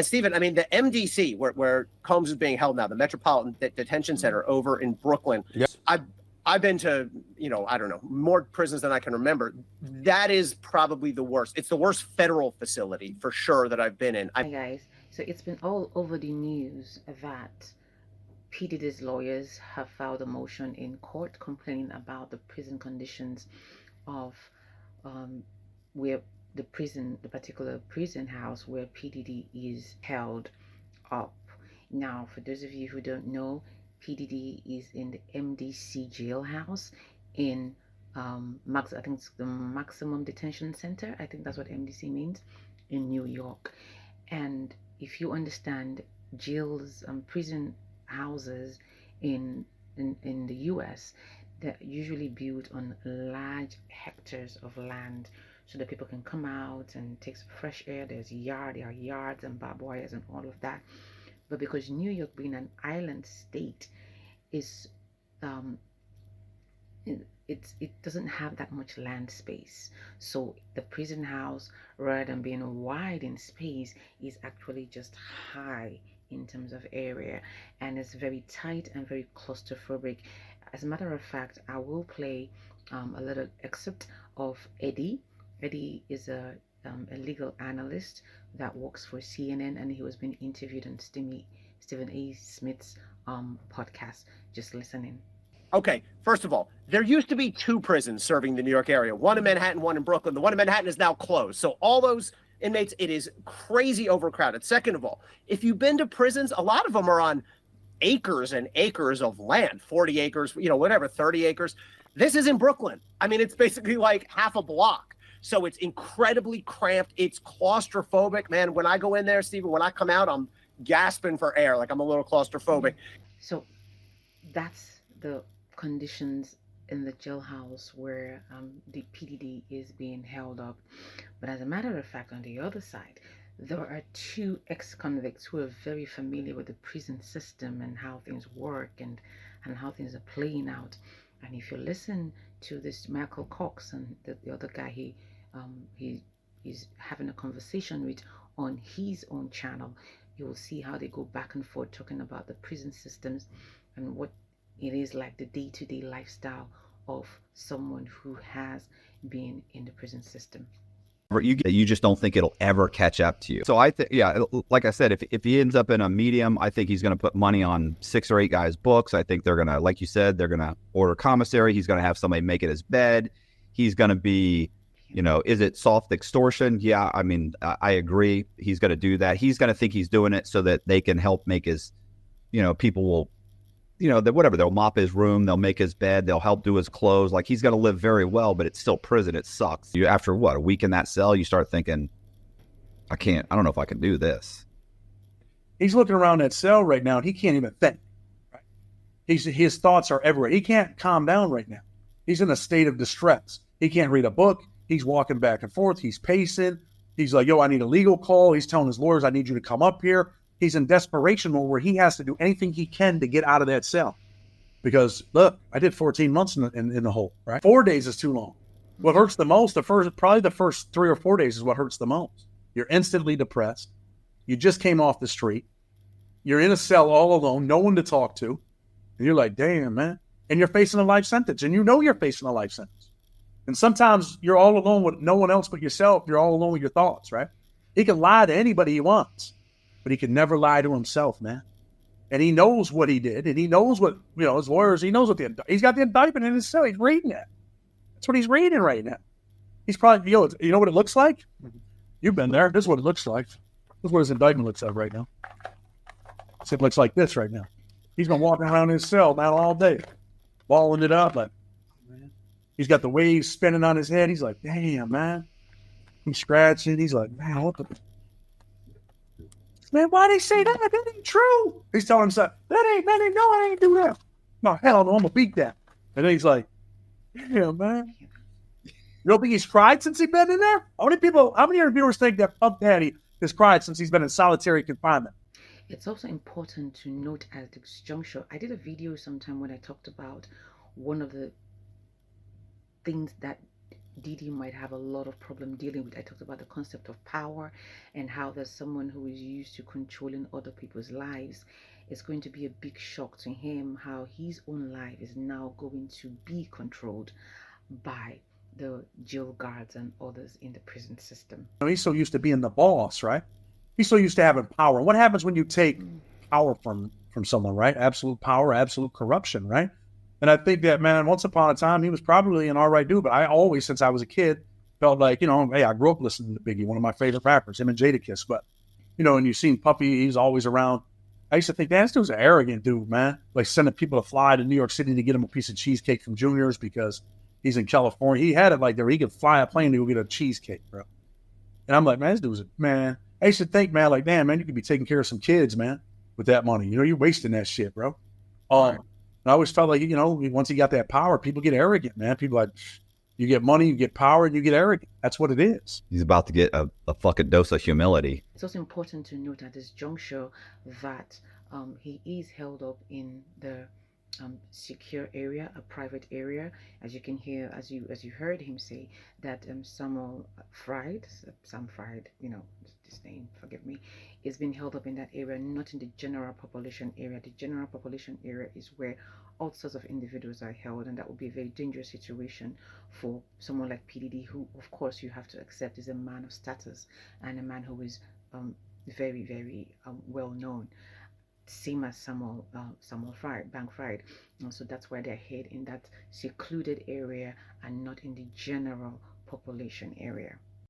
Stephen, I mean, the MDC, where Combs is being held now, the Metropolitan Detention Center over in Brooklyn. Yes. I've been to, I don't know, more prisons than I can remember. That is probably the worst. It's the worst federal facility for sure that I've been in. Hi guys, so it's been all over the news that P. Diddy's lawyers have filed a motion in court complaining about the prison conditions of where the particular prison house where P. Diddy is held up. Now, for those of you who don't know, P. Diddy is in the MDC jailhouse in I think it's the Maximum Detention Center. I think that's what MDC means, in New York. And if you understand, jails and prison houses in the US, they're usually built on large hectares of land so that people can come out and take some fresh air. There are yards and barbed wires and all of that. But because New York, being an island state, is it doesn't have that much land space. So the prison house, rather than being wide in space, is actually just high in terms of area, and it's very tight and very claustrophobic. As a matter of fact, I will play a little excerpt of Eddie. Eddie is a legal analyst that works for CNN, and he was being interviewed on Stephen A. Smith's podcast. Just listening. Okay, first of all, there used to be 2 prisons serving the New York area, one in Manhattan, one in Brooklyn. The one in Manhattan is now closed. So all those inmates, it is crazy overcrowded. Second of all, if you've been to prisons, a lot of them are on acres and acres of land, 40 acres, whatever, 30 acres. This is in Brooklyn. I mean, it's basically like half a block. So it's incredibly cramped. It's claustrophobic, man. When I go in there, Stephen, when I come out, I'm gasping for air. Like I'm a little claustrophobic. So that's the conditions in the jailhouse where the PDD is being held up. But as a matter of fact, on the other side, there are 2 ex-convicts who are very familiar with the prison system and how things work and how things are playing out. And if you listen to this Michael Cox and the other guy he's having a conversation with on his own channel, you will see how they go back and forth talking about the prison systems and what it is like, the day-to-day lifestyle of someone who has been in the prison system. You just don't think it'll ever catch up to you. So I think, yeah, like I said, if he ends up in a medium, I think he's going to put money on 6 or 8 guys' books. I think they're going to, like you said, they're going to order commissary. He's going to have somebody make it his bed. He's going to be, is it soft extortion? Yeah, I mean, I agree. He's going to do that. He's going to think he's doing it so that they can help make his, people will, whatever, they'll mop his room, they'll make his bed, they'll help do his clothes. Like, he's going to live very well, but it's still prison. It sucks. After a week in that cell, you start thinking, I don't know if I can do this. He's looking around that cell right now and he can't even think. Right? His thoughts are everywhere. He can't calm down right now. He's in a state of distress. He can't read a book. He's walking back and forth. He's pacing. He's like, yo, I need a legal call. He's telling his lawyers, I need you to come up here. He's in desperation mode where he has to do anything he can to get out of that cell. Because, look, I did 14 months in the hole, right? 4 days is too long. What hurts the most, probably the first 3 or 4 days is what hurts the most. You're instantly depressed. You just came off the street. You're in a cell all alone, no one to talk to. And you're like, damn, man. And you're facing a life sentence. And you know you're facing a life sentence. And sometimes you're all alone with no one else but yourself. You're all alone with your thoughts, right? He can lie to anybody he wants, but he can never lie to himself, man. And he knows what he did. And he knows what, his lawyers, he knows what he's got the indictment in his cell. He's reading it. That's what he's reading right now. He's probably, you know what it looks like? You've been there. This is what it looks like. This is what his indictment looks like right now. It looks like this right now. He's been walking around his cell now all day, balling it up. Like, man. He's got the waves spinning on his head. He's like, damn, man. He's scratching. He's like, man, what the... Man, why they say that? That ain't true. He's telling himself, no, I ain't do that. No, hell no, I'm gonna beat that. And then he's like, yeah, man. You don't think he's cried since he's been in there? How many interviewers think that Puff Daddy has cried since he's been in solitary confinement? It's also important to note at this juncture, I did a video sometime when I talked about one of the things that Diddy might have a lot of problem dealing with. I talked about the concept of power and how there's someone who is used to controlling other people's lives. It's going to be a big shock to him how his own life is now going to be controlled by the jail guards and others in the prison system. He's so used to being the boss, right? He's so used to having power. What happens when you take power from someone, right? Absolute power, absolute corruption, right? And I think that, man, once upon a time, he was probably an all right dude. But I always, since I was a kid, felt like, hey, I grew up listening to Biggie, one of my favorite rappers, him and Jadakiss. But, and you've seen Puppy, he's always around. I used to think, man, this dude's an arrogant dude, man. Like sending people to fly to New York City to get him a piece of cheesecake from Junior's because he's in California. He had it like there. He could fly a plane to go get a cheesecake, bro. And I'm like, man, this dude's man. I used to think, man, like, damn, man, you could be taking care of some kids, man, with that money. You're wasting that shit, bro. Right. I always felt like, once he got that power, people get arrogant, man. People like, you get money, you get power, and you get arrogant. That's what it is. He's about to get a fucking dose of humility. It's also important to note at this juncture that he is held up in the secure area, a private area, as you can hear, as you heard him say that Sam Fried, his name, forgive me, is being held up in that area, not in the general population area. The general population area is where all sorts of individuals are held, and that would be a very dangerous situation for someone like PDD, who, of course, you have to accept is a man of status and a man who is very, very well known. Same as Samuel Bank Fried. So that's why they're hid in that secluded area and not in the general population area.